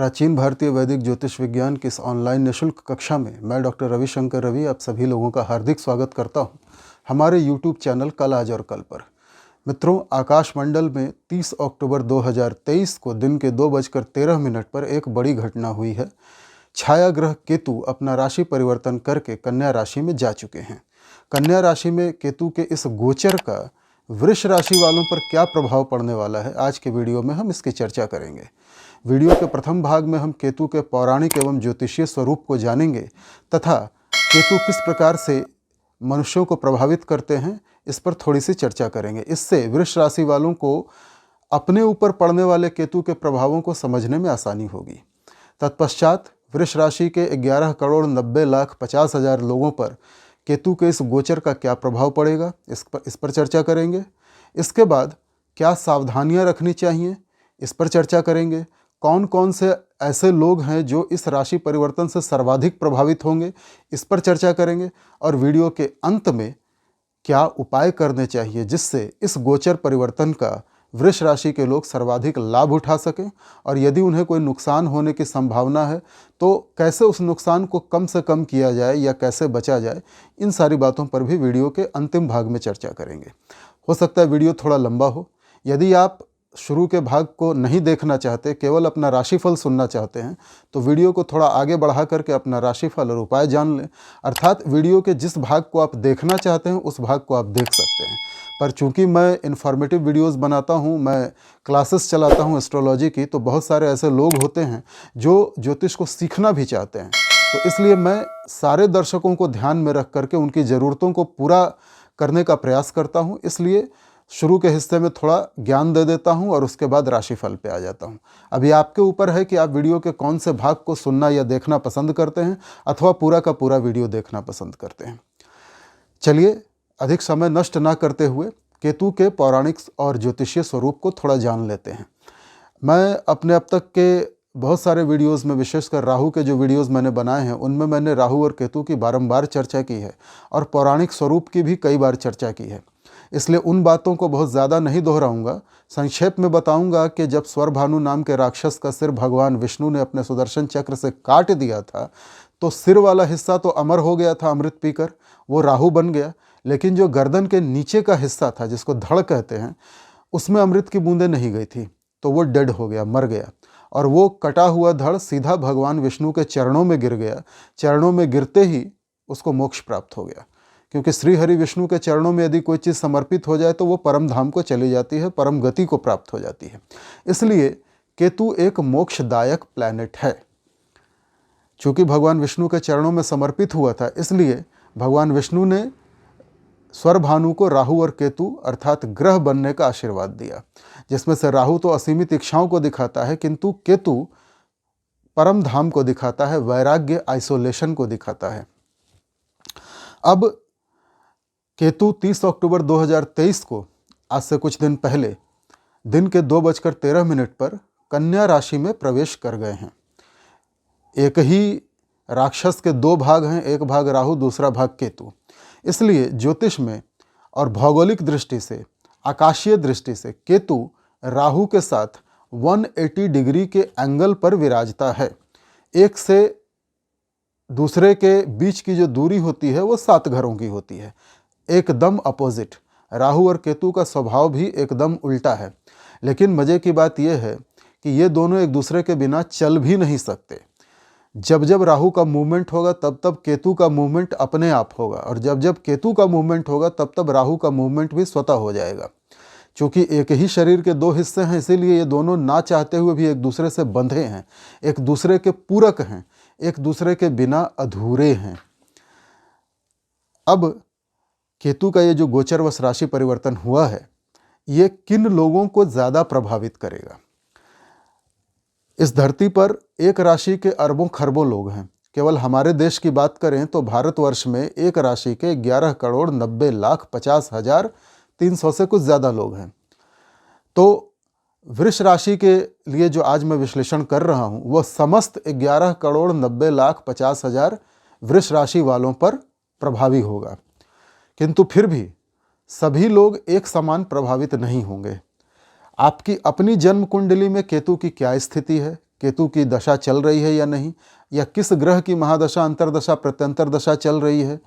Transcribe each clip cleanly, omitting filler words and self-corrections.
प्राचीन भारतीय वैदिक ज्योतिष विज्ञान की इस ऑनलाइन निःशुल्क कक्षा में मैं डॉक्टर रविशंकर रवि आप सभी लोगों का हार्दिक स्वागत करता हूं हमारे यूट्यूब चैनल कल आज और कल पर। मित्रों, आकाशमंडल में 30 अक्टूबर 2023 को दिन के 2:13 पर एक बड़ी घटना हुई है। छाया ग्रह केतु अपना राशि परिवर्तन करके कन्या राशि में जा चुके हैं। कन्या राशि में केतु के इस गोचर का वृष राशि वालों पर क्या प्रभाव पड़ने वाला है, आज के वीडियो में हम इसकी चर्चा करेंगे। वीडियो के प्रथम भाग में हम केतु के पौराणिक एवं ज्योतिषीय स्वरूप को जानेंगे तथा केतु किस प्रकार से मनुष्यों को प्रभावित करते हैं, इस पर थोड़ी सी चर्चा करेंगे। इससे वृष राशि वालों को अपने ऊपर पड़ने वाले केतु के प्रभावों को समझने में आसानी होगी। तत्पश्चात वृष राशि के 11,90,50,000 लोगों पर केतु के इस गोचर का क्या प्रभाव पड़ेगा, इस पर चर्चा करेंगे। इसके बाद क्या सावधानियां रखनी चाहिए, इस पर चर्चा करेंगे। कौन कौन से ऐसे लोग हैं जो इस राशि परिवर्तन से सर्वाधिक प्रभावित होंगे, इस पर चर्चा करेंगे। और वीडियो के अंत में क्या उपाय करने चाहिए जिससे इस गोचर परिवर्तन का वृष राशि के लोग सर्वाधिक लाभ उठा सकें, और यदि उन्हें कोई नुकसान होने की संभावना है तो कैसे उस नुकसान को कम से कम किया जाए या कैसे बचा जाए, इन सारी बातों पर भी वीडियो के अंतिम भाग में चर्चा करेंगे। हो सकता है वीडियो थोड़ा लंबा हो। यदि आप शुरू के भाग को नहीं देखना चाहते, केवल अपना राशिफल सुनना चाहते हैं, तो वीडियो को थोड़ा आगे बढ़ा करके अपना राशिफल और उपाय जान लें। अर्थात वीडियो के जिस भाग को आप देखना चाहते हैं उस भाग को आप देख सकते हैं। पर चूंकि मैं इन्फॉर्मेटिव वीडियोस बनाता हूं, मैं क्लासेस चलाता हूं एस्ट्रोलॉजी की, तो बहुत सारे ऐसे लोग होते हैं जो ज्योतिष को सीखना भी चाहते हैं। तो इसलिए मैं सारे दर्शकों को ध्यान में रख करके उनकी ज़रूरतों को पूरा करने का प्रयास करता हूँ। इसलिए शुरू के हिस्से में थोड़ा ज्ञान दे देता हूं और उसके बाद राशिफल पे आ जाता हूं। अभी आपके ऊपर है कि आप वीडियो के कौन से भाग को सुनना या देखना पसंद करते हैं, अथवा पूरा का पूरा वीडियो देखना पसंद करते हैं। चलिए, अधिक समय नष्ट ना करते हुए केतु के पौराणिक और ज्योतिषीय स्वरूप को थोड़ा जान लेते हैं। मैं अपने अब तक के बहुत सारे वीडियोज़ में, विशेषकर राहु के जो वीडियोज़ मैंने बनाए हैं, उनमें मैंने राहु और केतु की बारंबार चर्चा की है और पौराणिक स्वरूप की भी कई बार चर्चा की है। इसलिए उन बातों को बहुत ज़्यादा नहीं दोहराऊंगा। संक्षेप में बताऊंगा कि जब स्वरभानु नाम के राक्षस का सिर भगवान विष्णु ने अपने सुदर्शन चक्र से काट दिया था, तो सिर वाला हिस्सा तो अमर हो गया था अमृत पीकर, वो राहु बन गया। लेकिन जो गर्दन के नीचे का हिस्सा था, जिसको धड़ कहते हैं, उसमें अमृत की बूंदें नहीं गई थी, तो वो डेड हो गया, मर गया। और वो कटा हुआ धड़ सीधा भगवान विष्णु के चरणों में गिर गया। चरणों में गिरते ही उसको मोक्ष प्राप्त हो गया, क्योंकि श्री हरि विष्णु के चरणों में यदि कोई चीज़ समर्पित हो जाए तो वो परम धाम को चली जाती है, परम गति को प्राप्त हो जाती है। इसलिए केतु एक मोक्षदायक प्लैनेट है। चूंकि भगवान विष्णु के चरणों में समर्पित हुआ था, इसलिए भगवान विष्णु ने स्वरभानु को राहु और केतु अर्थात ग्रह बनने का आशीर्वाद दिया, जिसमें से राहु तो असीमित इच्छाओं को दिखाता है, किंतु केतु परम धाम को दिखाता है, वैराग्य, आइसोलेशन को दिखाता है। अब केतु 30 अक्टूबर 2023 को, आज से कुछ दिन पहले, दिन के 2:13 पर कन्या राशि में प्रवेश कर गए हैं। एक ही राक्षस के दो भाग हैं, एक भाग राहु, दूसरा भाग केतु। इसलिए ज्योतिष में और भौगोलिक दृष्टि से, आकाशीय दृष्टि से केतु राहु के साथ 180 डिग्री के एंगल पर विराजता है। एक से दूसरे के बीच की जो दूरी होती है वो 7 घरों की होती है, एकदम अपोजिट। राहु और केतु का स्वभाव भी एकदम उल्टा है। लेकिन मज़े की बात यह है कि ये दोनों एक दूसरे के बिना चल भी नहीं सकते। जब जब राहु का मूवमेंट होगा तब तब केतु का मूवमेंट अपने आप होगा, और जब जब केतु का मूवमेंट होगा तब तब राहु का मूवमेंट भी स्वतः हो जाएगा। चूँकि एक ही शरीर के दो हिस्से हैं, इसीलिए ये दोनों ना चाहते हुए भी एक दूसरे से बंधे हैं, एक दूसरे के पूरक हैं, एक दूसरे के बिना अधूरे हैं। अब केतु का ये जो गोचरवश राशि परिवर्तन हुआ है, ये किन लोगों को ज़्यादा प्रभावित करेगा? इस धरती पर एक राशि के अरबों खरबों लोग हैं। केवल हमारे देश की बात करें तो भारतवर्ष में एक राशि के 11,90,50,300 से कुछ ज़्यादा लोग हैं। तो वृष राशि के लिए जो आज मैं विश्लेषण कर रहा हूँ, वह समस्त 11,90,50,000 वृष राशि वालों पर प्रभावी होगा। किंतु फिर भी सभी लोग एक समान प्रभावित नहीं होंगे। आपकी अपनी जन्म कुंडली में केतु की क्या स्थिति है, केतु की दशा चल रही है या नहीं, या किस ग्रह की महादशा, अंतरदशा, प्रत्यंतर दशा चल रही है,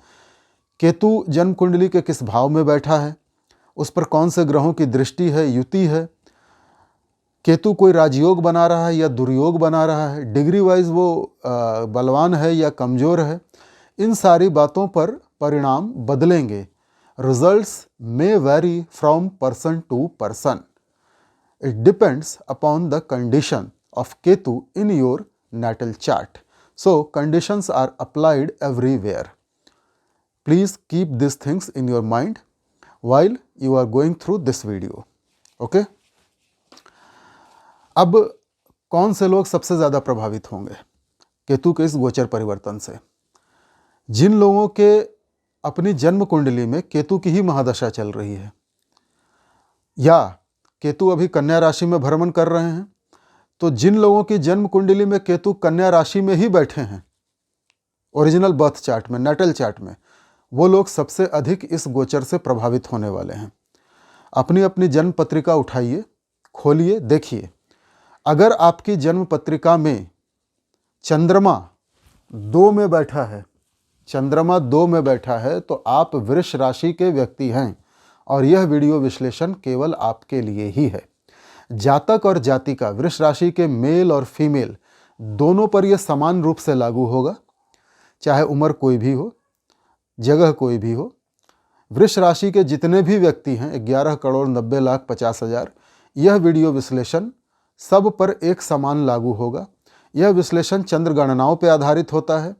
केतु जन्म कुंडली के किस भाव में बैठा है, उस पर कौन से ग्रहों की दृष्टि है, युति है, केतु कोई राजयोग बना रहा है या दुर्योग बना रहा है, डिग्री वाइज वो बलवान है या कमज़ोर है, इन सारी बातों पर परिणाम बदलेंगे। Results may vary from person to person. It depends upon the condition of Ketu in your natal chart. So conditions are applied everywhere. Please keep these things in your mind while you are going through this video. Okay? अब कौन से लोग सबसे ज़्यादा प्रभावित होंगे केतु के इस गोचर परिवर्तन से? जिन लोगों के अपनी जन्म कुंडली में केतु की ही महादशा चल रही है, या केतु अभी कन्या राशि में भ्रमण कर रहे हैं, तो जिन लोगों की जन्म कुंडली में केतु कन्या राशि में ही बैठे हैं ओरिजिनल बर्थ चार्ट में, नेटल चार्ट में, वो लोग सबसे अधिक इस गोचर से प्रभावित होने वाले हैं। अपनी अपनी जन्म पत्रिका उठाइए, खोलिए, देखिए। अगर आपकी जन्म पत्रिका में चंद्रमा 2 में बैठा है, चंद्रमा 2 में बैठा है, तो आप वृष राशि के व्यक्ति हैं और यह वीडियो विश्लेषण केवल आपके लिए ही है। जातक और जातिका, वृष राशि के मेल और फीमेल दोनों पर यह समान रूप से लागू होगा, चाहे उम्र कोई भी हो, जगह कोई भी हो। वृष राशि के जितने भी व्यक्ति हैं 11,90,50,000, यह वीडियो विश्लेषण सब पर एक समान लागू होगा। यह विश्लेषण चंद्र गणनाओं पर आधारित होता है।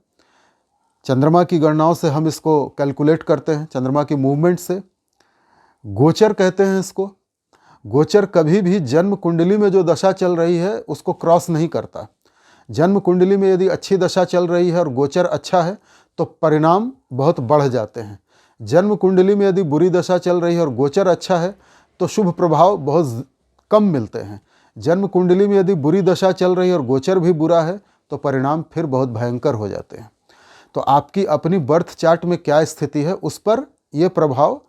चंद्रमा की गणनाओं से हम इसको कैलकुलेट करते हैं, चंद्रमा की मूवमेंट से। गोचर कहते हैं इसको। गोचर कभी भी जन्म कुंडली में जो दशा चल रही है उसको क्रॉस नहीं करता। जन्म कुंडली में यदि अच्छी दशा चल रही है और गोचर अच्छा है तो परिणाम बहुत बढ़ जाते हैं। जन्म कुंडली में यदि बुरी दशा चल रही है और गोचर अच्छा है तो शुभ प्रभाव बहुत कम मिलते हैं। जन्म कुंडली में यदि बुरी दशा चल रही है और गोचर भी बुरा है तो परिणाम फिर बहुत भयंकर हो जाते हैं। तो आपकी अपनी बर्थ चार्ट में क्या स्थिति है उस पर यह प्रभाव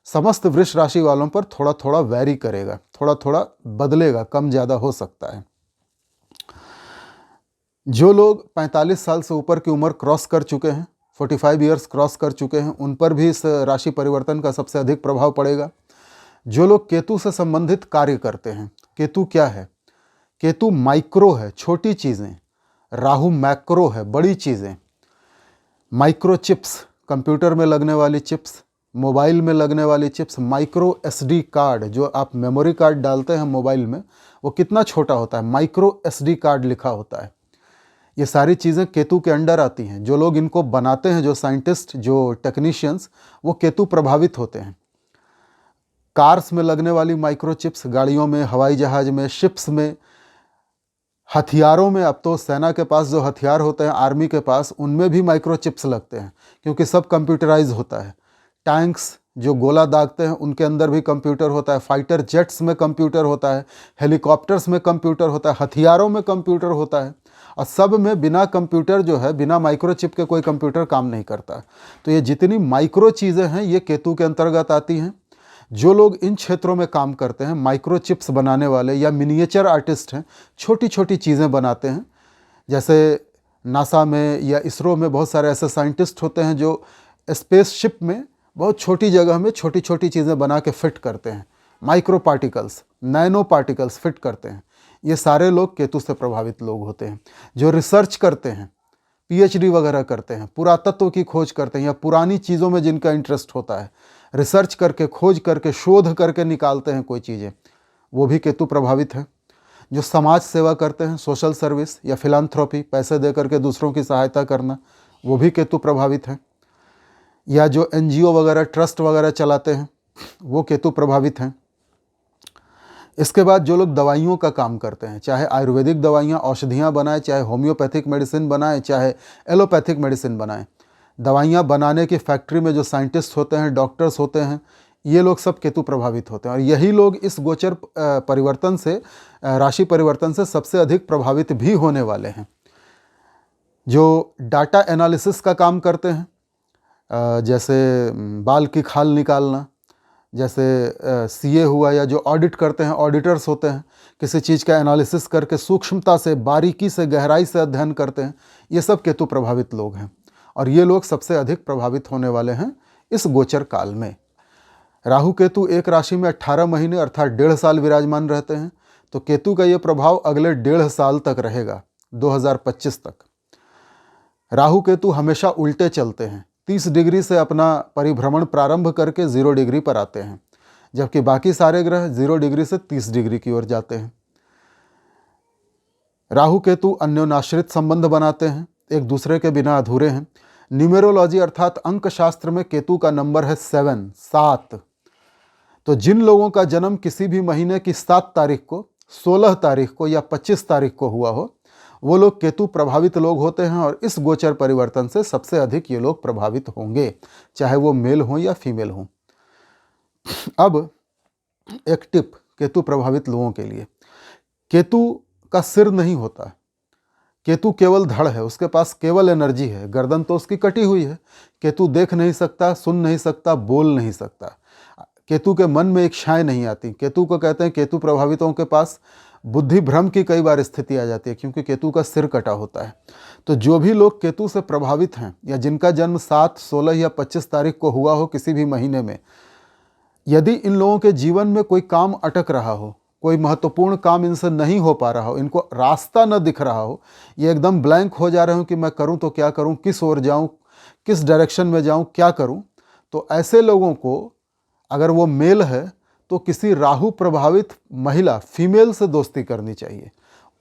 समस्त वृष राशि वालों पर थोड़ा थोड़ा वैरी करेगा, थोड़ा थोड़ा बदलेगा, कम ज़्यादा हो सकता है। जो लोग 45 साल से ऊपर की उम्र क्रॉस कर चुके हैं, 45 ईयर्स क्रॉस कर चुके हैं, उन पर भी इस राशि परिवर्तन का सबसे अधिक प्रभाव पड़ेगा। जो लोग केतु से संबंधित कार्य करते हैं, केतु क्या है? केतु माइक्रो है, छोटी चीज़ें। राहु मैक्रो है, बड़ी चीज़ें। माइक्रो चिप्स, कंप्यूटर में लगने वाली चिप्स, मोबाइल में लगने वाली चिप्स, माइक्रो SD कार्ड, जो आप मेमोरी कार्ड डालते हैं मोबाइल में, वो कितना छोटा होता है, माइक्रो SD कार्ड लिखा होता है। ये सारी चीज़ें केतु के अंडर आती हैं। जो लोग इनको बनाते हैं, जो साइंटिस्ट, जो टेक्नीशियंस, वो केतु प्रभावित होते हैं। कार्स में लगने वाली माइक्रो चिप्स, गाड़ियों में, हवाई जहाज में, शिप्स में, हथियारों में, अब तो सेना के पास जो हथियार होते हैं, आर्मी के पास, उनमें भी माइक्रो चिप्स लगते हैं क्योंकि सब कंप्यूटराइज होता है। टैंक्स जो गोला दागते हैं उनके अंदर भी कंप्यूटर होता है, फाइटर जेट्स में कंप्यूटर होता है, हेलीकॉप्टर्स में कंप्यूटर होता है, हथियारों में कंप्यूटर होता है, और सब में बिना कंप्यूटर जो है, बिना माइक्रोचिप के कोई कंप्यूटर काम नहीं करता। तो ये जितनी माइक्रो चीज़ें हैं ये केतु के अंतर्गत आती हैं। जो लोग इन क्षेत्रों में काम करते हैं, माइक्रो चिप्स बनाने वाले या मिनिएचर आर्टिस्ट हैं, छोटी छोटी चीज़ें बनाते हैं, जैसे नासा में या इसरो में बहुत सारे ऐसे साइंटिस्ट होते हैं जो स्पेसशिप में बहुत छोटी जगह में छोटी छोटी चीज़ें बना के फिट करते हैं, micro particles, nano particles fit करते हैं। ये सारे लोग केतु से प्रभावित लोग होते हैं। जो रिसर्च करते हैं, PhD वगैरह करते हैं, पुरातत्व की खोज करते हैं, या पुरानी चीज़ों में जिनका इंटरेस्ट होता है, रिसर्च करके, खोज करके, शोध करके निकालते हैं कोई चीज़ें, वो भी केतु प्रभावित हैं। जो समाज सेवा करते हैं, सोशल सर्विस या फिलांथ्रोपी, पैसे दे करके दूसरों की सहायता करना, वो भी केतु प्रभावित हैं। या जो NGO वगैरह, ट्रस्ट वगैरह चलाते हैं, वो केतु प्रभावित हैं। इसके बाद जो लोग दवाइयों का काम करते हैं, चाहे आयुर्वेदिक दवाइयाँ, औषधियाँ बनाएं, चाहे होम्योपैथिक मेडिसिन बनाएं, चाहे एलोपैथिक मेडिसिन बनाएं, दवाइयाँ बनाने की फैक्ट्री में जो साइंटिस्ट होते हैं, डॉक्टर्स होते हैं, ये लोग सब केतु प्रभावित होते हैं। और यही लोग इस गोचर परिवर्तन से, राशि परिवर्तन से सबसे अधिक प्रभावित भी होने वाले हैं। जो डाटा एनालिसिस का काम करते हैं, जैसे बाल की खाल निकालना, जैसे सीए हुआ, या जो ऑडिट करते हैं, ऑडिटर्स होते हैं, किसी चीज़ का एनालिसिस करके सूक्ष्मता से, बारीकी से, गहराई से अध्ययन करते हैं, ये सब केतु प्रभावित लोग हैं। और ये लोग सबसे अधिक प्रभावित होने वाले हैं इस गोचर काल में। राहु केतु एक राशि में 18 महीने अर्थात 1.5 साल विराजमान रहते हैं। तो केतु का ये प्रभाव अगले 1.5 साल तक रहेगा, 2025 तक। राहु केतु हमेशा उल्टे चलते हैं, 30 डिग्री से अपना परिभ्रमण प्रारंभ करके 0 डिग्री पर आते हैं, जबकि बाकी सारे ग्रह 0 डिग्री से 30 डिग्री की ओर जाते हैं। राहु केतु अन्योन्याश्रित संबंध बनाते हैं, एक दूसरे के बिना अधूरे हैं। न्यूमेरोलॉजी अर्थात अंक शास्त्र में केतु का नंबर है 7। तो जिन लोगों का जन्म किसी भी महीने की 7 तारीख को, 16 तारीख को या 25 तारीख को हुआ हो, वो लोग केतु प्रभावित लोग होते हैं। और इस गोचर परिवर्तन से सबसे अधिक ये लोग प्रभावित होंगे, चाहे वो मेल हो या फीमेल हो। अब एक टिप केतु प्रभावित लोगों के लिए। केतु का सिर नहीं होता, केतु केवल धड़ है, उसके पास केवल एनर्जी है। गर्दन तो उसकी कटी हुई है। केतु देख नहीं सकता, सुन नहीं सकता, बोल नहीं सकता। केतु के मन में इच्छाएं नहीं आती। केतु को कहते हैं, केतु प्रभावितों के पास बुद्धि भ्रम की कई बार स्थिति आ जाती है, क्योंकि केतु का सिर कटा होता है। तो जो भी लोग केतु से प्रभावित हैं, या जिनका जन्म 7, 16 या 25 तारीख को हुआ हो किसी भी महीने में, यदि इन लोगों के जीवन में कोई काम अटक रहा हो, कोई महत्वपूर्ण काम इनसे नहीं हो पा रहा हो, इनको रास्ता न दिख रहा हो, ये एकदम ब्लैंक हो जा रहे हो कि मैं करूं तो क्या करूं, किस ओर जाऊं, किस डायरेक्शन में जाऊं, क्या करूं, तो ऐसे लोगों को, अगर वो मेल है, तो किसी राहु प्रभावित महिला, फीमेल से दोस्ती करनी चाहिए।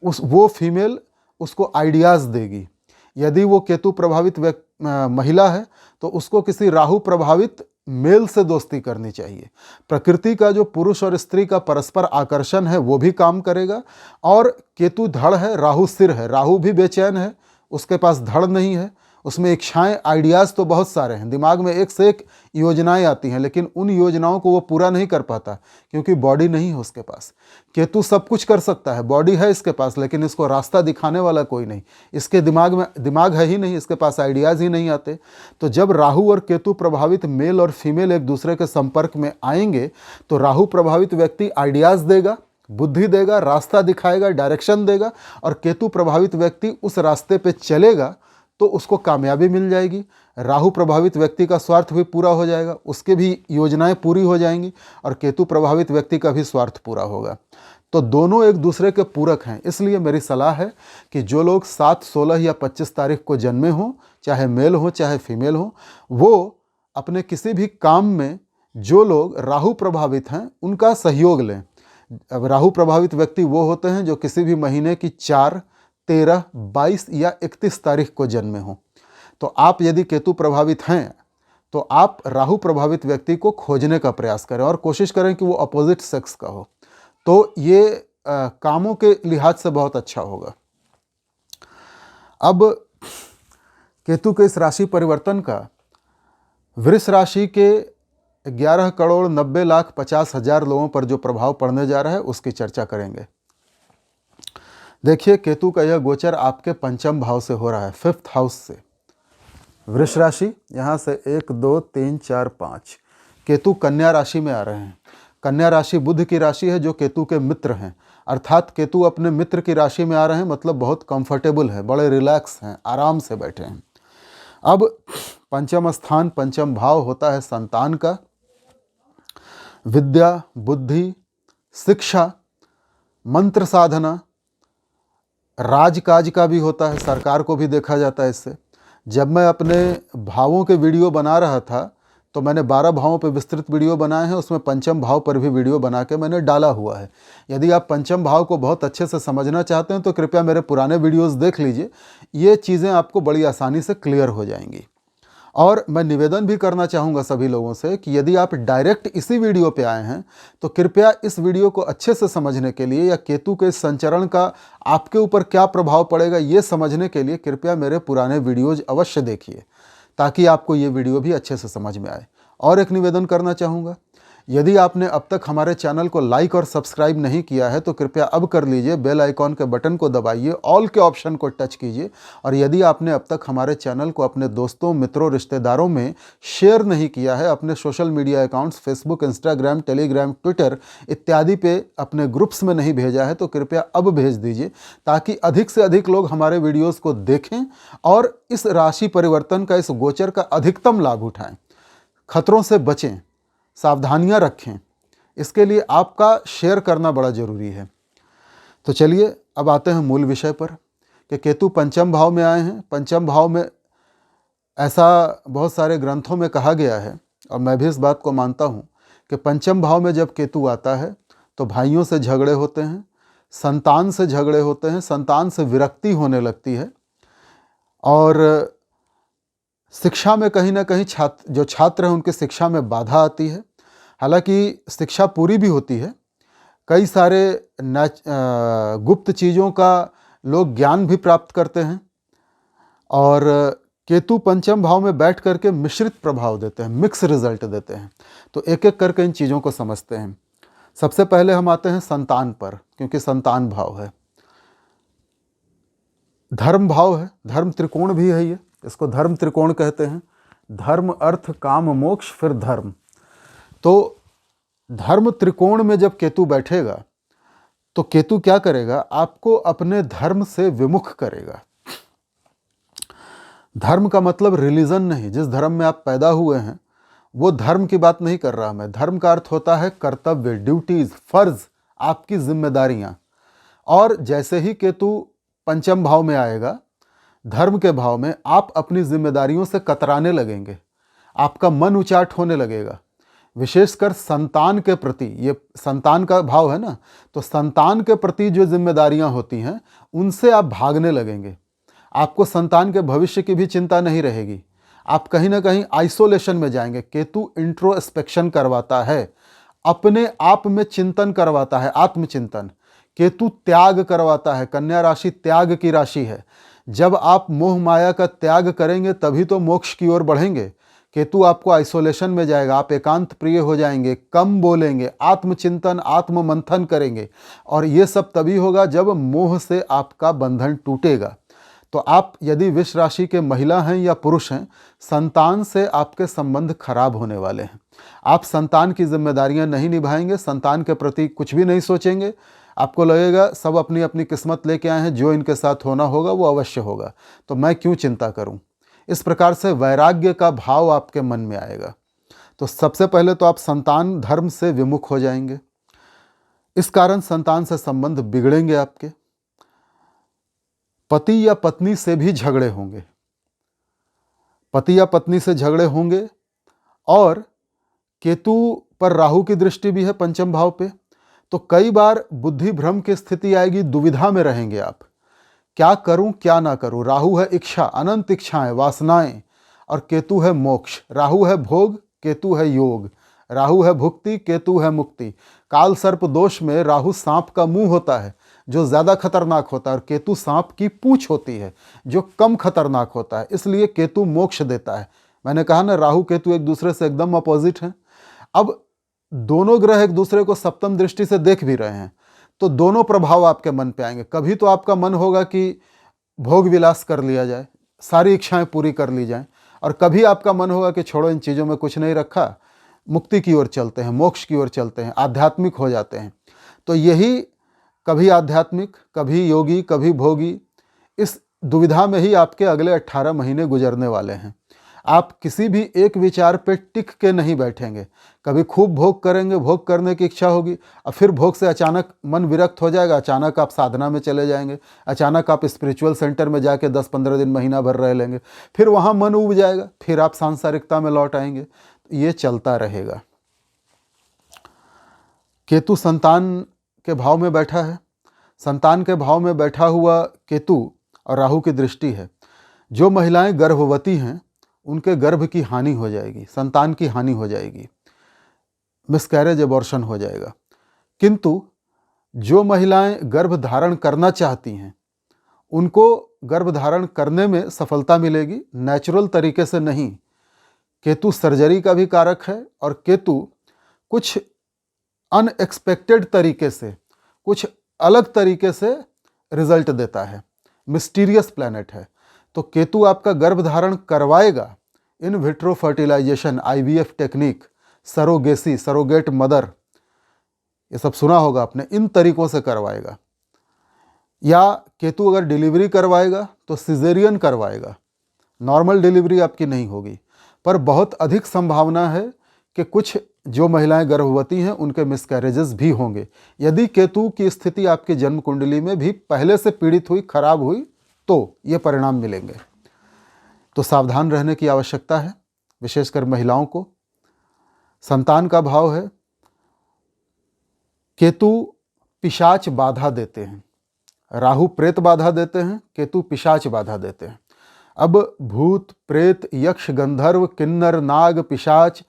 वो फीमेल उसको आइडियाज़ देगी। यदि वो केतु प्रभावित महिला है, तो उसको किसी राहु प्रभावित मेल से दोस्ती करनी चाहिए। प्रकृति का जो पुरुष और स्त्री का परस्पर आकर्षण है वो भी काम करेगा। और केतु धड़ है, राहु सिर है। राहु भी बेचैन है, उसके पास धड़ नहीं है, उसमें इच्छाएं, आइडियाज़ तो बहुत सारे हैं, दिमाग में एक से एक योजनाएं आती हैं, लेकिन उन योजनाओं को वो पूरा नहीं कर पाता, क्योंकि बॉडी नहीं है उसके पास। केतु सब कुछ कर सकता है, बॉडी है इसके पास, लेकिन इसको रास्ता दिखाने वाला कोई नहीं। इसके दिमाग है ही नहीं, इसके पास आइडियाज़ ही नहीं आते। तो जब राहु और केतु प्रभावित मेल और फीमेल एक दूसरे के संपर्क में आएंगे, तो राहु प्रभावित व्यक्ति आइडियाज़ देगा, बुद्धि देगा, रास्ता दिखाएगा, डायरेक्शन देगा, और केतु प्रभावित व्यक्ति उस रास्ते पे चलेगा तो उसको कामयाबी मिल जाएगी। राहु प्रभावित व्यक्ति का स्वार्थ भी पूरा हो जाएगा, उसके भी योजनाएं पूरी हो जाएंगी, और केतु प्रभावित व्यक्ति का भी स्वार्थ पूरा होगा। तो दोनों एक दूसरे के पूरक हैं। इसलिए मेरी सलाह है कि जो लोग 7, 16 या 25 तारीख को जन्मे हों, चाहे मेल हो चाहे फीमेल हो, वो अपने किसी भी काम में जो लोग राहु प्रभावित हैं उनका सहयोग लें। अब राहु प्रभावित व्यक्ति वो होते हैं जो किसी भी महीने की 4, 13, 22 या 31 तारीख को जन्मे हों। तो आप यदि केतु प्रभावित हैं, तो आप राहु प्रभावित व्यक्ति को खोजने का प्रयास करें, और कोशिश करें कि वो अपोजिट सेक्स का हो, तो ये कामों के लिहाज से बहुत अच्छा होगा। अब केतु के इस राशि परिवर्तन का वृष राशि के 11,90,50,000 लोगों पर जो प्रभाव पड़ने जा रहा है उसकी चर्चा करेंगे। देखिए, केतु का यह गोचर आपके पंचम भाव से हो रहा है, 5th हाउस से। वृष राशि, यहाँ से 1, 2, 3, 4, 5 केतु कन्या राशि में आ रहे हैं। कन्या राशि बुध की राशि है, जो केतु के मित्र हैं। अर्थात केतु अपने मित्र की राशि में आ रहे हैं, मतलब बहुत कंफर्टेबल है, बड़े रिलैक्स हैं, आराम से बैठे हैं। अब पंचम स्थान, पंचम भाव होता है संतान का, विद्या, बुद्धि, शिक्षा, मंत्र साधना, राजकाज का भी होता है, सरकार को भी देखा जाता है इससे। जब मैं अपने भावों के वीडियो बना रहा था, तो मैंने 12 भावों पर विस्तृत वीडियो बनाए हैं, उसमें पंचम भाव पर भी वीडियो बना के मैंने डाला हुआ है। यदि आप पंचम भाव को बहुत अच्छे से समझना चाहते हैं तो कृपया मेरे पुराने वीडियोस देख लीजिए, ये चीज़ें आपको बड़ी आसानी से क्लियर हो जाएंगी। और मैं निवेदन भी करना चाहूँगा सभी लोगों से कि यदि आप डायरेक्ट इसी वीडियो पे आए हैं, तो कृपया इस वीडियो को अच्छे से समझने के लिए, या केतु के संचरण का आपके ऊपर क्या प्रभाव पड़ेगा ये समझने के लिए, कृपया मेरे पुराने वीडियोज़ अवश्य देखिए, ताकि आपको ये वीडियो भी अच्छे से समझ में आए। और एक निवेदन करना चाहूँगा, यदि आपने अब तक हमारे चैनल को लाइक और सब्सक्राइब नहीं किया है तो कृपया अब कर लीजिए, बेल आइकॉन के बटन को दबाइए, ऑल के ऑप्शन को टच कीजिए। और यदि आपने अब तक हमारे चैनल को अपने दोस्तों, मित्रों, रिश्तेदारों में शेयर नहीं किया है, अपने social media accounts Facebook, Instagram, Telegram, Twitter इत्यादि पे अपने ग्रुप्स में नहीं भेजा है तो कृपया अब भेज दीजिए, ताकि अधिक से अधिक लोग हमारे वीडियोज़ को देखें और इस राशि परिवर्तन का, इस गोचर का अधिकतम लाभ उठाएं। खतरों से बचें, सावधानियां रखें, इसके लिए आपका शेयर करना बड़ा ज़रूरी है। तो चलिए अब आते हैं मूल विषय पर कि केतु पंचम भाव में आए हैं। पंचम भाव में ऐसा बहुत सारे ग्रंथों में कहा गया है और मैं भी इस बात को मानता हूँ कि पंचम भाव में जब केतु आता है तो भाइयों से झगड़े होते हैं, संतान से झगड़े होते हैं, संतान से विरक्ति होने लगती है और शिक्षा में कहीं ना कहीं जो छात्र हैं उनकी शिक्षा में बाधा आती है। हालांकि शिक्षा पूरी भी होती है, कई सारे गुप्त चीज़ों का लोग ज्ञान भी प्राप्त करते हैं और केतु पंचम भाव में बैठ करके मिश्रित प्रभाव देते हैं, मिक्स रिजल्ट देते हैं। तो एक एक करके इन चीज़ों को समझते हैं। सबसे पहले हम आते हैं संतान पर, क्योंकि संतान भाव है, धर्म भाव है, धर्म त्रिकोण भी है ये, इसको धर्म त्रिकोण कहते हैं। धर्म, अर्थ, काम, मोक्ष, फिर धर्म। तो धर्म त्रिकोण में जब केतु बैठेगा तो केतु क्या करेगा, आपको अपने धर्म से विमुख करेगा। धर्म का मतलब रिलीजन नहीं, जिस धर्म में आप पैदा हुए हैं वो धर्म की बात नहीं कर रहा मैं। धर्म का अर्थ होता है कर्तव्य, ड्यूटीज, फर्ज, आपकी जिम्मेदारियां। और जैसे ही केतु पंचम भाव में आएगा, धर्म के भाव में, आप अपनी जिम्मेदारियों से कतराने लगेंगे, आपका मन उचाट होने लगेगा। विशेषकर संतान के प्रति, ये संतान का भाव है ना, तो संतान के प्रति जो जिम्मेदारियां होती हैं उनसे आप भागने लगेंगे। आपको संतान के भविष्य की भी चिंता नहीं रहेगी, आप कहीं ना कहीं आइसोलेशन में जाएंगे। केतु इंट्रोस्पेक्शन करवाता है, अपने आप में चिंतन करवाता है, आत्मचिंतन। केतु त्याग करवाता है, कन्या राशि त्याग की राशि है। जब आप मोह माया का त्याग करेंगे तभी तो मोक्ष की ओर बढ़ेंगे। केतु आपको आइसोलेशन में जाएगा, आप एकांत प्रिय हो जाएंगे, कम बोलेंगे, आत्मचिंतन, आत्म मंथन करेंगे। और ये सब तभी होगा जब मोह से आपका बंधन टूटेगा। तो आप यदि विष राशि के महिला हैं या पुरुष हैं, संतान से आपके संबंध खराब होने वाले हैं। आप संतान की जिम्मेदारियां नहीं निभाएंगे, संतान के प्रति कुछ भी नहीं सोचेंगे। आपको लगेगा सब अपनी अपनी किस्मत लेके आए हैं, जो इनके साथ होना होगा वो अवश्य होगा, तो मैं क्यों चिंता करूं। इस प्रकार से वैराग्य का भाव आपके मन में आएगा। तो सबसे पहले तो आप संतान धर्म से विमुख हो जाएंगे। इस कारण संतान से संबंध बिगड़ेंगे आपके। पति या पत्नी से भी झगड़े होंगे, पति या पत्नी से झगड़े होंगे। और केतु पर राहु की दृष्टि भी है पंचम भाव पे, तो कई बार बुद्धि भ्रम की स्थिति आएगी, दुविधा में रहेंगे आप, क्या करूं क्या ना करूं। राहु है इच्छा, अनंत इच्छाएं, वासनाएं, और केतु है मोक्ष। राहु है भोग, केतु है योग। राहु है भुक्ति, केतु है मुक्ति। काल सर्प दोष में राहु सांप का मुंह होता है जो ज़्यादा खतरनाक होता है, और केतु सांप की पूंछ होती है जो कम खतरनाक होता है। इसलिए केतु मोक्ष देता है। मैंने कहा ना, राहु केतु एक दूसरे से एकदम अपोजिट हैं। अब दोनों ग्रह एक दूसरे को सप्तम दृष्टि से देख भी रहे हैं, तो दोनों प्रभाव आपके मन पे आएंगे। कभी तो आपका मन होगा कि भोग विलास कर लिया जाए, सारी इच्छाएं पूरी कर ली जाएं, और कभी आपका मन होगा कि छोड़ो, इन चीज़ों में कुछ नहीं रखा, मुक्ति की ओर चलते हैं, मोक्ष की ओर चलते हैं, आध्यात्मिक हो जाते हैं। तो यही कभी आध्यात्मिक, कभी योगी, कभी भोगी, इस दुविधा में ही आपके अगले 18 महीने गुजरने वाले हैं। आप किसी भी एक विचार पे टिक के नहीं बैठेंगे। कभी खूब भोग करेंगे, भोग करने की इच्छा होगी, और फिर भोग से अचानक मन विरक्त हो जाएगा, अचानक आप साधना में चले जाएंगे, अचानक आप स्पिरिचुअल सेंटर में जाके 10-15 दिन, महीना भर रह लेंगे, फिर वहाँ मन उब जाएगा, फिर आप सांसारिकता में लौट आएंगे। ये चलता रहेगा। केतु संतान के भाव में बैठा है। संतान के भाव में बैठा हुआ केतु और राहु की दृष्टि है। जो महिलाएं गर्भवती हैं उनके गर्भ की हानि हो जाएगी, संतान की हानि हो जाएगी, मिसकैरेज, एबॉर्शन हो जाएगा। किंतु जो महिलाएं गर्भ धारण करना चाहती हैं उनको गर्भ धारण करने में सफलता मिलेगी, नेचुरल तरीके से नहीं। केतु सर्जरी का भी कारक है, और केतु कुछ अनएक्सपेक्टेड तरीके से, कुछ अलग तरीके से रिजल्ट देता है, मिस्टीरियस प्लैनेट है। तो केतु आपका गर्भधारण करवाएगा, in vitro fertilisation, IVF technique, surrogacy, surrogate mother, ये सब सुना होगा आपने, इन तरीकों से करवाएगा। या केतु अगर डिलीवरी करवाएगा तो सिजेरियन करवाएगा, नॉर्मल डिलीवरी आपकी नहीं होगी। पर बहुत अधिक संभावना है कि कुछ जो महिलाएं गर्भवती हैं उनके मिसकैरेजेस भी होंगे, यदि केतु की स्थिति आपकी जन्म कुंडली में भी पहले से पीड़ित हुई, खराब हुई, तो ये परिणाम मिलेंगे। तो सावधान रहने की आवश्यकता है, विशेषकर महिलाओं को। संतान का भाव है, केतु पिशाच बाधा देते हैं, राहु प्रेत बाधा देते हैं, केतु पिशाच बाधा देते हैं। अब भूत, प्रेत, यक्ष, गंधर्व, किन्नर, नाग, पिशाच,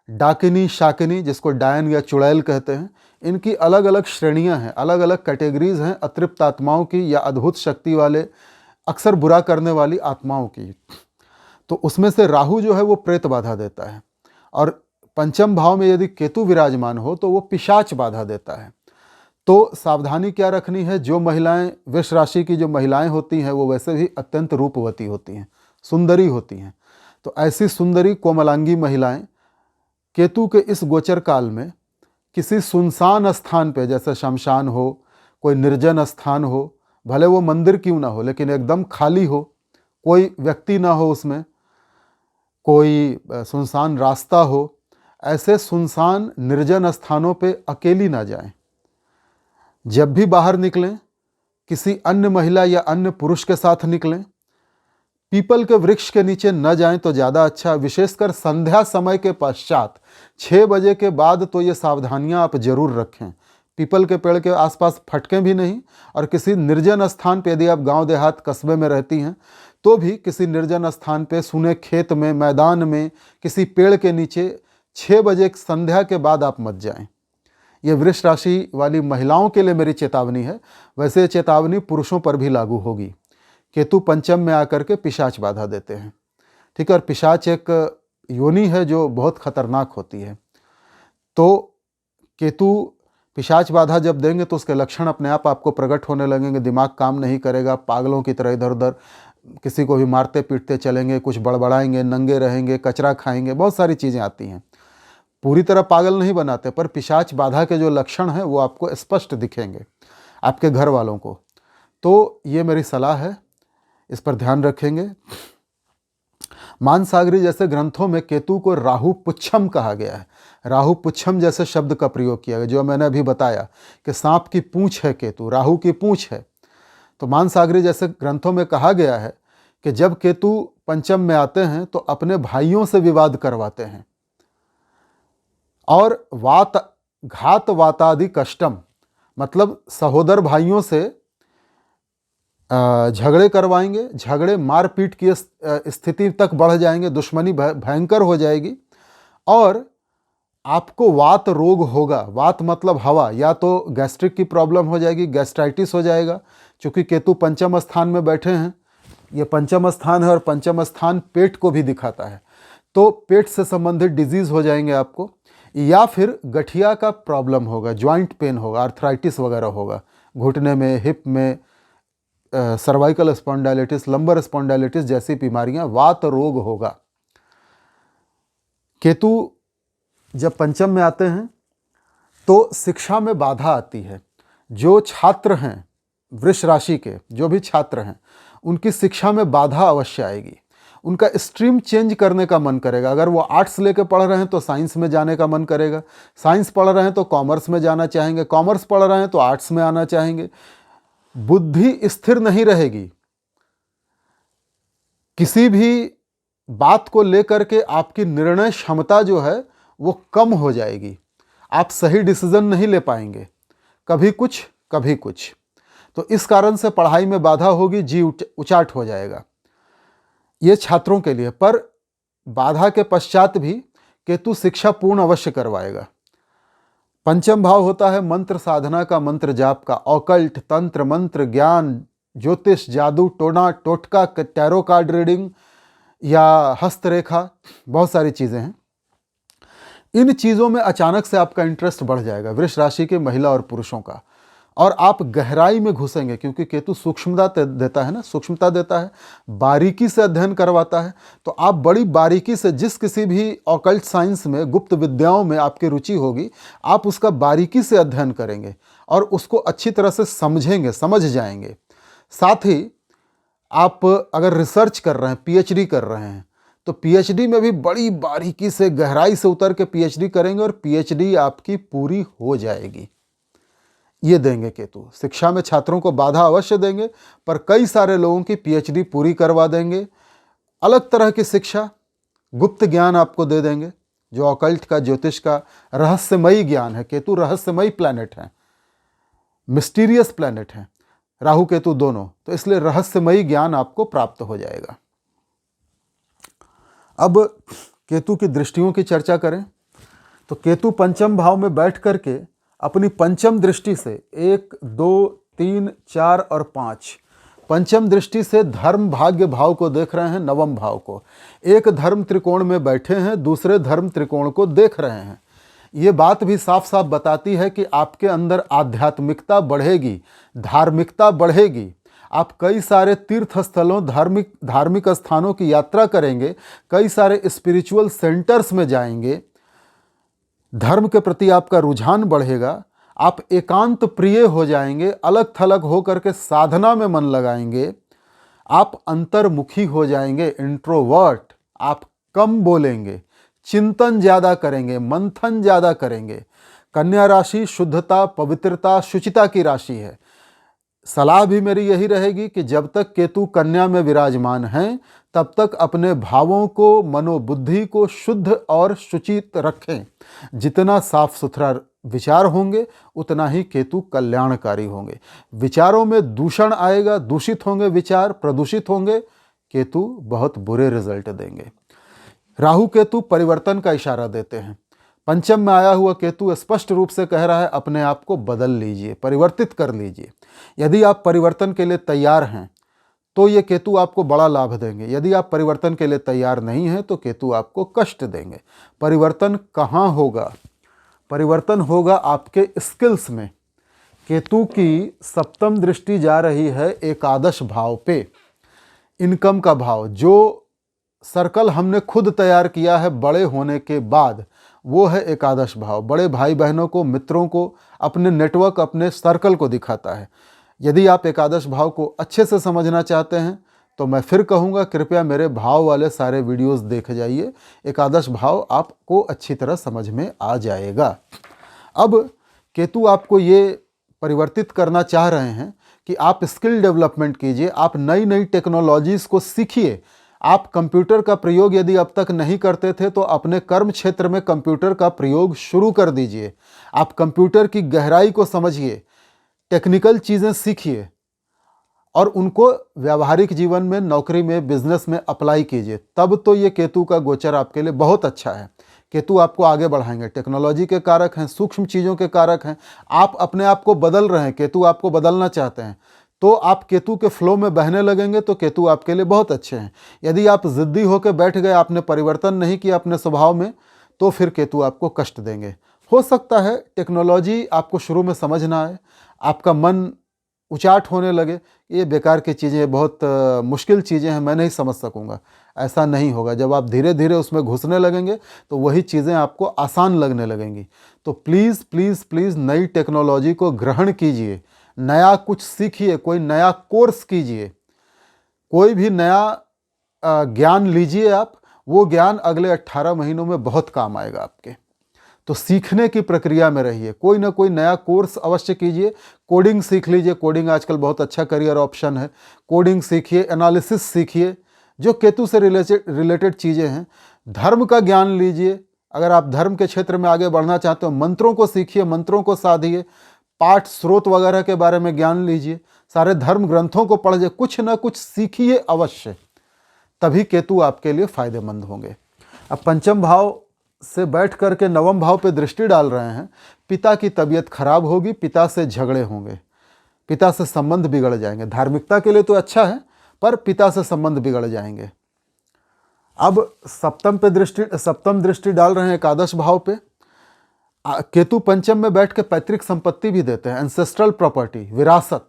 डाकिनी, शाकिनी, जिसको डायन या चुड़ैल कहते हैं, इनकी अलग अलग श्रेणियां हैं, अलग अलग कैटेगरीज हैं अतृप्त आत्माओं की या अद्भुत शक्ति वाले, अक्सर बुरा करने वाली आत्माओं की। तो उसमें से राहु जो है वो प्रेत बाधा देता है, और पंचम भाव में यदि केतु विराजमान हो तो वो पिशाच बाधा देता है। तो सावधानी क्या रखनी है, जो महिलाएं, वृष राशि की जो महिलाएं होती हैं वो वैसे भी अत्यंत रूपवती होती हैं, सुंदरी होती हैं। तो ऐसी सुंदरी कोमलांगी महिलाएं केतु के इस गोचर काल में किसी सुनसान स्थान पे, जैसे शमशान हो, कोई निर्जन स्थान हो, भले वो मंदिर क्यों ना हो लेकिन एकदम खाली हो, कोई व्यक्ति ना हो उसमें, कोई सुनसान रास्ता हो, ऐसे सुनसान निर्जन स्थानों पे अकेली ना जाएं। जब भी बाहर निकलें किसी अन्य महिला या अन्य पुरुष के साथ निकलें। पीपल के वृक्ष के नीचे न जाएं तो ज़्यादा अच्छा, विशेषकर संध्या समय के पश्चात 6 बजे के बाद तो ये सावधानियां आप जरूर रखें। पीपल के पेड़ के आसपास फटकें भी नहीं, और किसी निर्जन स्थान पे, यदि आप गांव देहात कस्बे में रहती हैं तो भी किसी निर्जन स्थान पे, सुने खेत में, मैदान में, किसी पेड़ के नीचे 6 बजे संध्या के बाद आप मत जाएं। ये वृष राशि वाली महिलाओं के लिए मेरी चेतावनी है, वैसे चेतावनी पुरुषों पर भी लागू होगी। केतु पंचम में आकर के पिशाच बाधा देते हैं, ठीक है, और पिशाच एक योनि है जो बहुत खतरनाक होती है। तो केतु पिशाच बाधा जब देंगे तो उसके लक्षण अपने आप आपको प्रकट होने लगेंगे, दिमाग काम नहीं करेगा, पागलों की तरह इधर उधर किसी को भी मारते पीटते चलेंगे, कुछ बड़बड़ाएंगे, नंगे रहेंगे, कचरा खाएंगे, बहुत सारी चीज़ें आती हैं। पूरी तरह पागल नहीं बनाते, पर पिशाच बाधा के जो लक्षण हैं वो आपको स्पष्ट दिखेंगे आपके घर वालों को। तो ये मेरी सलाह है, इस पर ध्यान रखेंगे। मानसागरी जैसे ग्रंथों में केतु को राहु पुच्छम कहा गया है, राहु पुच्छम जैसे शब्द का प्रयोग किया गया, जो मैंने अभी बताया कि सांप की पूंछ है केतु, राहु की पूंछ है। तो मानसागरी जैसे ग्रंथों में कहा गया है कि जब केतु पंचम में आते हैं तो अपने भाइयों से विवाद करवाते हैं, और घात वातादि कष्टम, मतलब सहोदर भाइयों से झगड़े करवाएंगे, झगड़े मारपीट की स्थिति तक बढ़ जाएंगे, दुश्मनी भयंकर हो जाएगी, और आपको वात रोग होगा। वात मतलब हवा, या तो गैस्ट्रिक की प्रॉब्लम हो जाएगी, गैस्ट्राइटिस हो जाएगा, क्योंकि केतु पंचम स्थान में बैठे हैं, ये पंचम स्थान है और पंचम स्थान पेट को भी दिखाता है, तो पेट से संबंधित डिजीज हो जाएंगे आपको, या फिर गठिया का प्रॉब्लम होगा, ज्वाइंट पेन होगा, आर्थराइटिस वगैरह होगा, घुटने में, हिप में, सर्वाइकल स्पॉन्डाइलिटिस, लंबर स्पॉन्डाइलिटिस जैसी बीमारियां, वात रोग होगा। केतु जब पंचम में आते हैं तो शिक्षा में बाधा आती है। जो छात्र हैं वृष राशि के, जो भी छात्र हैं, उनकी शिक्षा में बाधा अवश्य आएगी, उनका स्ट्रीम चेंज करने का मन करेगा। अगर वो आर्ट्स लेके पढ़ रहे हैं तो साइंस में जाने का मन करेगा, साइंस पढ़ रहे हैं तो कॉमर्स में जाना चाहेंगे, कॉमर्स पढ़ रहे हैं तो आर्ट्स में आना चाहेंगे। बुद्धि स्थिर नहीं रहेगी, किसी भी बात को लेकर के आपकी निर्णय क्षमता जो है वो कम हो जाएगी, आप सही डिसीजन नहीं ले पाएंगे, कभी कुछ कभी कुछ। तो इस कारण से पढ़ाई में बाधा होगी, जी उचाट हो जाएगा, ये छात्रों के लिए। पर बाधा के पश्चात भी केतु शिक्षा पूर्ण अवश्य करवाएगा। पंचम भाव होता है मंत्र साधना का, मंत्र जाप का, ऑकल्ट, तंत्र मंत्र, ज्ञान, ज्योतिष, जादू, टोना टोटका, टैरो कार्ड रीडिंग या हस्तरेखा, बहुत सारी चीज़ें हैं। इन चीज़ों में अचानक से आपका इंटरेस्ट बढ़ जाएगा, वृष राशि के महिला और पुरुषों का, और आप गहराई में घुसेंगे, क्योंकि केतु सूक्ष्मता देता है ना, सूक्ष्मता देता है, बारीकी से अध्ययन करवाता है। तो आप बड़ी बारीकी से, जिस किसी भी ऑकल्ट साइंस में, गुप्त विद्याओं में आपकी रुचि होगी, आप उसका बारीकी से अध्ययन करेंगे और उसको अच्छी तरह से समझेंगे, समझ जाएंगे। साथ ही आप अगर रिसर्च कर रहे हैं, पीएचडी कर रहे हैं, तो पीएचडी में भी बड़ी बारीकी से, गहराई से उतर के पीएचडी करेंगे और पीएचडी आपकी पूरी हो जाएगी। ये देंगे केतु। शिक्षा में छात्रों को बाधा अवश्य देंगे, पर कई सारे लोगों की पीएचडी पूरी करवा देंगे। अलग तरह की शिक्षा, गुप्त ज्ञान आपको दे देंगे, जो ऑकल्ट का, ज्योतिष का रहस्यमयी ज्ञान है। केतु रहस्यमयी प्लैनेट है, मिस्टीरियस प्लैनेट है, राहु केतु दोनों, तो इसलिए रहस्यमयी ज्ञान आपको प्राप्त हो जाएगा। अब केतु की दृष्टियों की चर्चा करें तो केतु पंचम भाव में बैठ करके अपनी पंचम दृष्टि से 1, 2, 3, 4 और 5 पंचम दृष्टि से धर्म भाग्य भाव को देख रहे हैं, नवम भाव को। एक धर्म त्रिकोण में बैठे हैं, दूसरे धर्म त्रिकोण को देख रहे हैं। ये बात भी साफ साफ बताती है कि आपके अंदर आध्यात्मिकता बढ़ेगी, धार्मिकता बढ़ेगी। आप कई सारे तीर्थ स्थलों, धार्मिक स्थानों की यात्रा करेंगे, कई सारे स्पिरिचुअल सेंटर्स में जाएंगे, धर्म के प्रति आपका रुझान बढ़ेगा, आप एकांत प्रिय हो जाएंगे, अलग थलग होकर के साधना में मन लगाएंगे, आप अंतर्मुखी हो जाएंगे, इंट्रोवर्ट, आप कम बोलेंगे, चिंतन ज़्यादा करेंगे, मंथन ज़्यादा करेंगे। कन्या राशि शुद्धता, पवित्रता, शुचिता की राशि है। सलाह भी मेरी यही रहेगी कि जब तक केतु कन्या में विराजमान हैं, तब तक अपने भावों को, मनोबुद्धि को शुद्ध और शुचित रखें। जितना साफ सुथरा विचार होंगे, उतना ही केतु कल्याणकारी होंगे। विचारों में दूषण आएगा, दूषित होंगे विचार, प्रदूषित होंगे, केतु बहुत बुरे रिजल्ट देंगे। राहु केतु परिवर्तन का इशारा देते हैं। पंचम में आया हुआ केतु स्पष्ट रूप से कह रहा है, अपने आप को बदल लीजिए, परिवर्तित कर लीजिए। यदि आप परिवर्तन के लिए तैयार हैं तो ये केतु आपको बड़ा लाभ देंगे। यदि आप परिवर्तन के लिए तैयार नहीं हैं तो केतु आपको कष्ट देंगे। परिवर्तन कहाँ होगा? परिवर्तन होगा आपके स्किल्स में। केतु की सप्तम दृष्टि जा रही है एकादश भाव पे, इनकम का भाव। जो सर्कल हमने खुद तैयार किया है बड़े होने के बाद, वो है एकादश भाव। बड़े भाई बहनों को, मित्रों को, अपने नेटवर्क, अपने सर्कल को दिखाता है। यदि आप एकादश भाव को अच्छे से समझना चाहते हैं तो मैं फिर कहूँगा, कृपया मेरे भाव वाले सारे वीडियोस देख जाइए। एकादश भाव आपको अच्छी तरह समझ में आ जाएगा। अब केतु आपको ये परिवर्तित करना चाह रहे हैं कि आप स्किल डेवलपमेंट कीजिए, आप नई नई टेक्नोलॉजीज़ को सीखिए। आप कंप्यूटर का प्रयोग यदि अब तक नहीं करते थे तो अपने कर्म क्षेत्र में कंप्यूटर का प्रयोग शुरू कर दीजिए। आप कंप्यूटर की गहराई को समझिए, टेक्निकल चीज़ें सीखिए और उनको व्यावहारिक जीवन में, नौकरी में, बिजनेस में अप्लाई कीजिए। तब तो ये केतु का गोचर आपके लिए बहुत अच्छा है। केतु आपको आगे बढ़ाएंगे, टेक्नोलॉजी के कारक हैं, सूक्ष्म चीज़ों के कारक हैं। आप अपने आप को बदल रहे हैं, केतु आपको बदलना चाहते हैं, तो आप केतु के फ्लो में बहने लगेंगे तो केतु आपके लिए बहुत अच्छे हैं। यदि आप ज़िद्दी होकर बैठ गए, आपने परिवर्तन नहीं किया अपने स्वभाव में, तो फिर केतु आपको कष्ट देंगे। हो सकता है टेक्नोलॉजी आपको शुरू में समझ ना आए, आपका मन उचाट होने लगे, ये बेकार की चीज़ें, बहुत मुश्किल चीज़ें हैं, मैं नहीं समझ सकूंगा। ऐसा नहीं होगा। जब आप धीरे धीरे उसमें घुसने लगेंगे तो वही चीज़ें आपको आसान लगने लगेंगी। तो प्लीज़ प्लीज़ प्लीज़ नई टेक्नोलॉजी को ग्रहण कीजिए, नया कुछ सीखिए, कोई नया कोर्स कीजिए, कोई भी नया ज्ञान लीजिए। आप वो ज्ञान अगले 18 महीनों में बहुत काम आएगा आपके। तो सीखने की प्रक्रिया में रहिए, कोई ना कोई नया कोर्स अवश्य कीजिए। कोडिंग सीख लीजिए, कोडिंग आजकल बहुत अच्छा करियर ऑप्शन है। कोडिंग सीखिए, एनालिसिस सीखिए, जो केतु से रिलेटेड चीज़ें हैं। धर्म का ज्ञान लीजिए, अगर आप धर्म के क्षेत्र में आगे बढ़ना चाहते हो, मंत्रों को सीखिए, मंत्रों को साधिए, पाठ स्रोत वगैरह के बारे में ज्ञान लीजिए, सारे धर्म ग्रंथों को पढ़िए, कुछ ना कुछ सीखिए अवश्य, तभी केतु आपके लिए फायदेमंद होंगे। अब पंचम भाव से बैठ करके नवम भाव पे दृष्टि डाल रहे हैं। पिता की तबीयत खराब होगी, पिता से झगड़े होंगे, पिता से संबंध बिगड़ जाएंगे। धार्मिकता के लिए तो अच्छा है, पर पिता से संबंध बिगड़ जाएंगे। अब सप्तम दृष्टि डाल रहे हैं एकादश भाव पे। केतु पंचम में बैठ के पैतृक संपत्ति भी देते हैं, एंसेस्ट्रल प्रॉपर्टी, विरासत।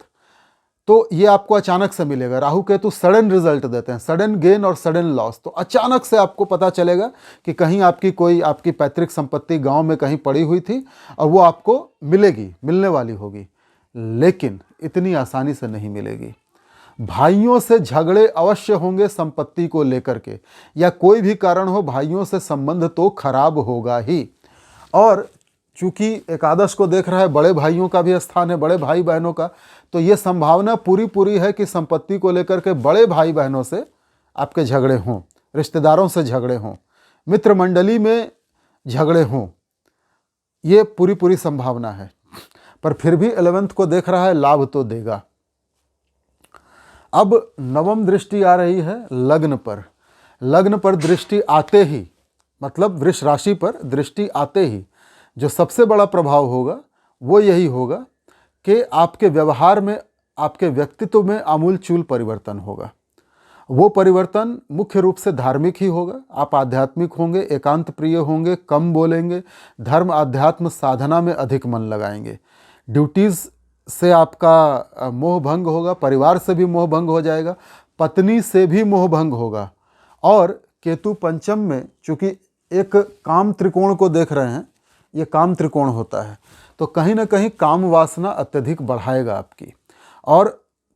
तो ये आपको अचानक से मिलेगा। राहु केतु सडन रिजल्ट देते हैं, सडन गेन और सडन लॉस। तो अचानक से आपको पता चलेगा कि कहीं आपकी पैतृक संपत्ति गांव में कहीं पड़ी हुई थी और वो आपको मिलने वाली होगी, लेकिन इतनी आसानी से नहीं मिलेगी। भाइयों से झगड़े अवश्य होंगे संपत्ति को लेकर के, या कोई भी कारण हो, भाइयों से संबंध तो खराब होगा ही। और चूंकि एकादश को देख रहा है, बड़े भाइयों का भी स्थान है, बड़े भाई बहनों का, तो ये संभावना पूरी है कि संपत्ति को लेकर के बड़े भाई बहनों से आपके झगड़े हों, रिश्तेदारों से झगड़े हों, मित्र मंडली में झगड़े हों, ये पूरी संभावना है। पर फिर भी 11th को देख रहा है, लाभ तो देगा। अब नवम दृष्टि आ रही है लग्न पर। लग्न पर दृष्टि आते ही, मतलब वृष राशि पर दृष्टि आते ही जो सबसे बड़ा प्रभाव होगा वो यही होगा कि आपके व्यवहार में, आपके व्यक्तित्व में आमूलचूल परिवर्तन होगा। वो परिवर्तन मुख्य रूप से धार्मिक ही होगा। आप आध्यात्मिक होंगे, एकांत प्रिय होंगे, कम बोलेंगे, धर्म अध्यात्म साधना में अधिक मन लगाएंगे। ड्यूटीज़ से आपका मोह भंग होगा, परिवार से भी मोह भंग हो जाएगा, पत्नी से भी मोह भंग होगा। और केतु पंचम में चूंकि एक काम त्रिकोण को देख रहे हैं, ये काम त्रिकोण होता है, तो कहीं ना कहीं काम वासना अत्यधिक बढ़ाएगा आपकी। और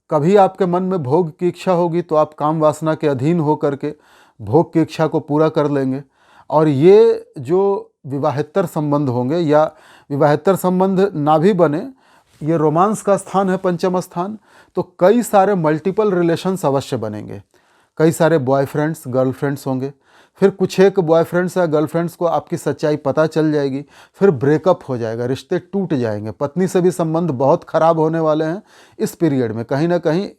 कभी आपके मन में भोग की इच्छा होगी तो आप काम वासना के अधीन होकर के भोग की इच्छा को पूरा कर लेंगे। और ये जो विवाहेतर संबंध होंगे या विवाहेतर संबंध ना भी बने, ये रोमांस का स्थान है, पंचम स्थान, तो कई सारे मल्टीपल रिलेशंस अवश्य बनेंगे। कई सारे बॉयफ्रेंड्स, गर्लफ्रेंड्स होंगे, फिर कुछ एक बॉयफ्रेंड्स या गर्लफ्रेंड्स को आपकी सच्चाई पता चल जाएगी, फिर ब्रेकअप हो जाएगा, रिश्ते टूट जाएंगे। पत्नी से भी संबंध बहुत खराब होने वाले हैं इस पीरियड में, कहीं ना कहीं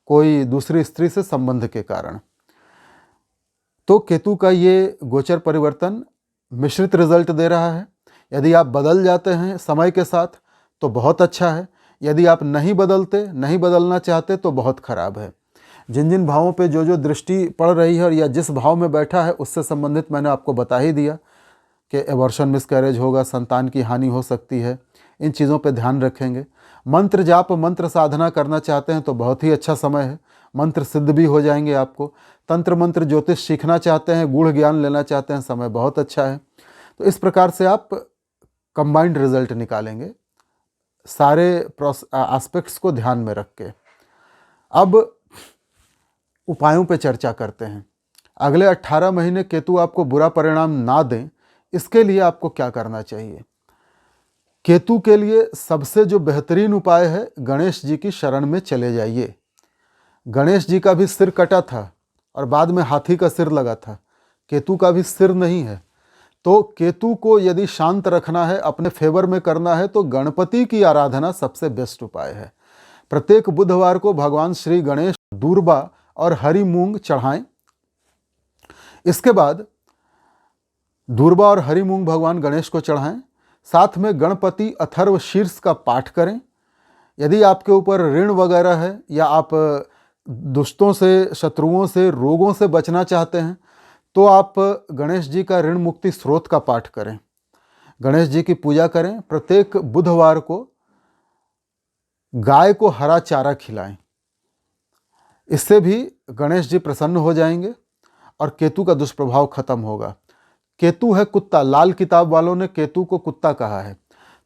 कोई दूसरी स्त्री से संबंध के कारण। तो केतु का ये गोचर परिवर्तन मिश्रित रिजल्ट दे रहा है। यदि आप बदल जाते हैं समय के साथ तो बहुत अच्छा है, यदि आप नहीं बदलना चाहते तो बहुत खराब है। जिन जिन भावों पे जो दृष्टि पड़ रही है और या जिस भाव में बैठा है उससे संबंधित मैंने आपको बता ही दिया कि एबॉर्शन, मिसकैरेज होगा, संतान की हानि हो सकती है। इन चीज़ों पे ध्यान रखेंगे। मंत्र जाप, मंत्र साधना करना चाहते हैं तो बहुत ही अच्छा समय है, मंत्र सिद्ध भी हो जाएंगे आपको। तंत्र मंत्र ज्योतिष सीखना चाहते हैं, गूढ़ ज्ञान लेना चाहते हैं, समय बहुत अच्छा है। तो इस प्रकार से आप कंबाइंड रिजल्ट निकालेंगे, सारे एस्पेक्ट्स को ध्यान में रख के। अब उपायों पे चर्चा करते हैं। अगले 18 महीने केतु आपको बुरा परिणाम ना दें, इसके लिए आपको क्या करना चाहिए। केतु के लिए सबसे जो बेहतरीन उपाय है, गणेश जी की शरण में चले जाइए। गणेश जी का भी सिर कटा था और बाद में हाथी का सिर लगा था, केतु का भी सिर नहीं है। तो केतु को यदि शांत रखना है, अपने फेवर में करना है, तो गणपति की आराधना सबसे बेस्ट उपाय है। प्रत्येक बुधवार को भगवान श्री गणेश दूर्बा और हरी मूंग चढ़ाएं। इसके बाद दूर्बा और हरी मूंग भगवान गणेश को चढ़ाएं। साथ में गणपति अथर्व शीर्ष का पाठ करें। यदि आपके ऊपर ऋण वगैरह है या आप दुष्टों से, शत्रुओं से, रोगों से बचना चाहते हैं तो आप गणेश जी का ऋण मुक्ति स्रोत का पाठ करें, गणेश जी की पूजा करें। प्रत्येक बुधवार को गाय को हरा चारा खिलाएं। इससे भी गणेश जी प्रसन्न हो जाएंगे और केतु का दुष्प्रभाव खत्म होगा। केतु है कुत्ता, लाल किताब वालों ने केतु को कुत्ता कहा है।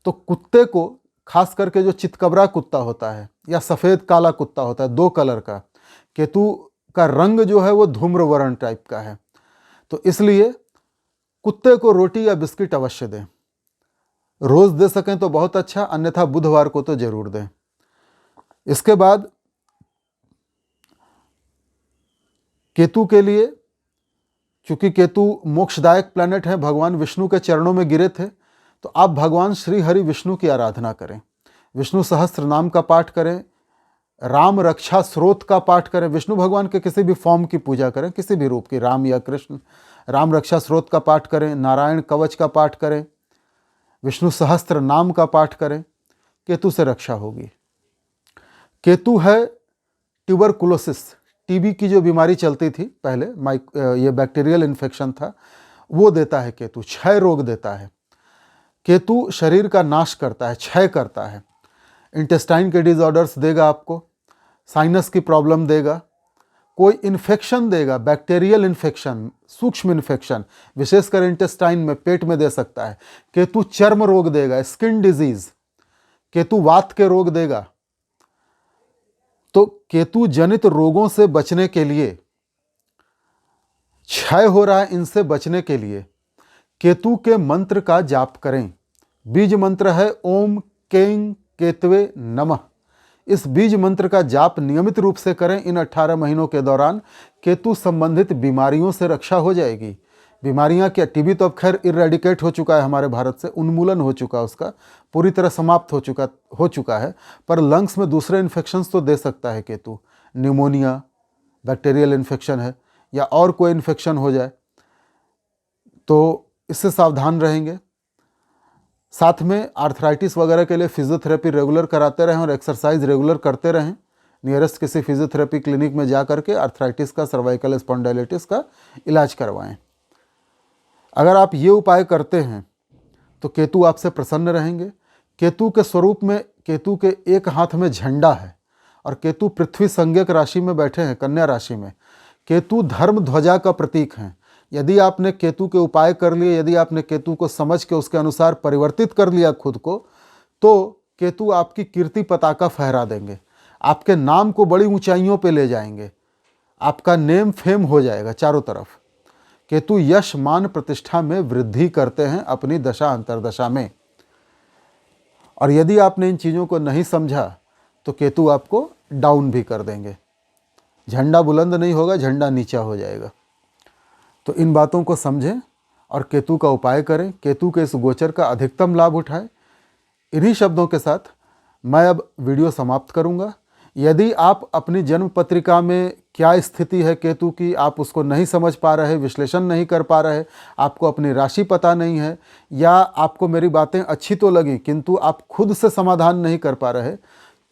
तो कुत्ते को, खास करके जो चितकबरा कुत्ता होता है या सफ़ेद काला कुत्ता होता है, 2 कलर का, केतु का रंग जो है वो धूम्र वर्ण टाइप का है। तो इसलिए कुत्ते को रोटी या बिस्किट अवश्य दें। रोज दे सकें तो बहुत अच्छा, अन्यथा बुधवार को तो जरूर दें। इसके बाद केतु के लिए, चूंकि केतु मोक्षदायक प्लैनेट है, भगवान विष्णु के चरणों में गिरे थे, तो आप भगवान श्री हरि विष्णु की आराधना करें। विष्णु सहस्त्र नाम का पाठ करें, राम रक्षा स्रोत का पाठ करें, विष्णु भगवान के किसी भी फॉर्म की पूजा करें, किसी भी रूप की, राम या कृष्ण, राम रक्षा स्रोत का पाठ करें, नारायण कवच का पाठ करें, विष्णु सहस्त्र नाम का पाठ करें। केतु से रक्षा होगी। केतु है ट्यूबरकुलोसिस, टीबी की जो बीमारी चलती थी पहले, ये बैक्टीरियल इन्फेक्शन था, वो देता है केतु। क्षय रोग देता है केतु, शरीर का नाश करता है, क्षय करता है। इंटेस्टाइन के डिसऑर्डर्स देगा आपको, साइनस की प्रॉब्लम देगा, कोई इन्फेक्शन देगा, बैक्टीरियल इन्फेक्शन, सूक्ष्म इन्फेक्शन, विशेषकर इंटेस्टाइन में, पेट में दे सकता है। केतु चर्म रोग देगा, स्किन डिजीज, केतु वात के रोग देगा। तो केतु जनित रोगों से बचने के लिए, क्षय हो रहा है इनसे बचने के लिए केतु के मंत्र का जाप करें। बीज मंत्र है ओम कें केतवे नमः। इस बीज मंत्र का जाप नियमित रूप से करें। इन 18 महीनों के दौरान केतु संबंधित बीमारियों से रक्षा हो जाएगी। बीमारियां क्या, टीबी तो अब खैर इरेडिकेट हो चुका है हमारे भारत से, उन्मूलन हो चुका है, उसका पूरी तरह समाप्त हो चुका है, पर लंग्स में दूसरे इन्फेक्शंस तो दे सकता है केतु। न्यूमोनिया, बैक्टीरियल इन्फेक्शन है, या और कोई इन्फेक्शन हो जाए तो इससे सावधान रहेंगे। साथ में आर्थराइटिस वगैरह के लिए फिजियोथेरेपी रेगुलर कराते रहें और एक्सरसाइज रेगुलर करते रहें। नियरेस्ट किसी फिजियोथेरेपी क्लिनिक में जा करके आर्थराइटिस का, सर्वाइकल स्पॉन्डाइलिटिस का इलाज करवाएं। अगर आप ये उपाय करते हैं तो केतु आपसे प्रसन्न रहेंगे। केतु के स्वरूप में, केतु के एक हाथ में झंडा है और केतु पृथ्वी संज्ञक राशि में बैठे हैं, कन्या राशि में। केतु धर्म ध्वजा का प्रतीक हैं। यदि आपने केतु के उपाय कर लिए, यदि आपने केतु को समझ के उसके अनुसार परिवर्तित कर लिया खुद को, तो केतु आपकी कीर्ति पताका फहरा देंगे, आपके नाम को बड़ी ऊंचाइयों पे ले जाएंगे, आपका नेम फेम हो जाएगा चारों तरफ। केतु यश मान प्रतिष्ठा में वृद्धि करते हैं अपनी दशा अंतर्दशा में। और यदि आपने इन चीज़ों को नहीं समझा तो केतु आपको डाउन भी कर देंगे। झंडा बुलंद नहीं होगा, झंडा नीचा हो जाएगा। तो इन बातों को समझें और केतु का उपाय करें। केतु के इस गोचर का अधिकतम लाभ उठाएं। इन्हीं शब्दों के साथ मैं अब वीडियो समाप्त करूंगा। यदि आप अपनी जन्म पत्रिका में क्या स्थिति है केतु की, आप उसको नहीं समझ पा रहे, विश्लेषण नहीं कर पा रहे, आपको अपनी राशि पता नहीं है, या आपको मेरी बातें अच्छी तो लगी किंतु आप खुद से समाधान नहीं कर पा रहे,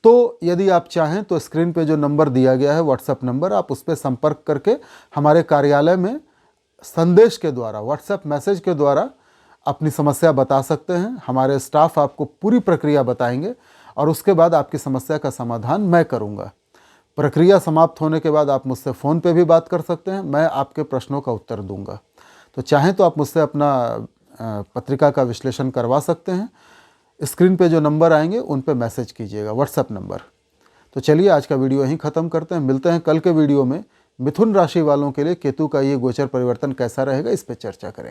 तो यदि आप चाहें तो स्क्रीन पे जो नंबर दिया गया है, व्हाट्सएप नंबर, आप उस पर संपर्क करके हमारे कार्यालय में संदेश के द्वारा, व्हाट्सएप मैसेज के द्वारा अपनी समस्या बता सकते हैं। हमारे स्टाफ आपको पूरी प्रक्रिया बताएंगे और उसके बाद आपकी समस्या का समाधान मैं करूंगा। प्रक्रिया समाप्त होने के बाद आप मुझसे फ़ोन पे भी बात कर सकते हैं, मैं आपके प्रश्नों का उत्तर दूंगा। तो चाहें तो आप मुझसे अपना पत्रिका का विश्लेषण करवा सकते हैं। स्क्रीन पे जो नंबर आएंगे उन पे मैसेज कीजिएगा, व्हाट्सएप नंबर। तो चलिए आज का वीडियो यहीं ख़त्म करते हैं। मिलते हैं कल के वीडियो में। मिथुन राशि वालों के लिए केतु का ये गोचर परिवर्तन कैसा रहेगा, इस पर चर्चा करें।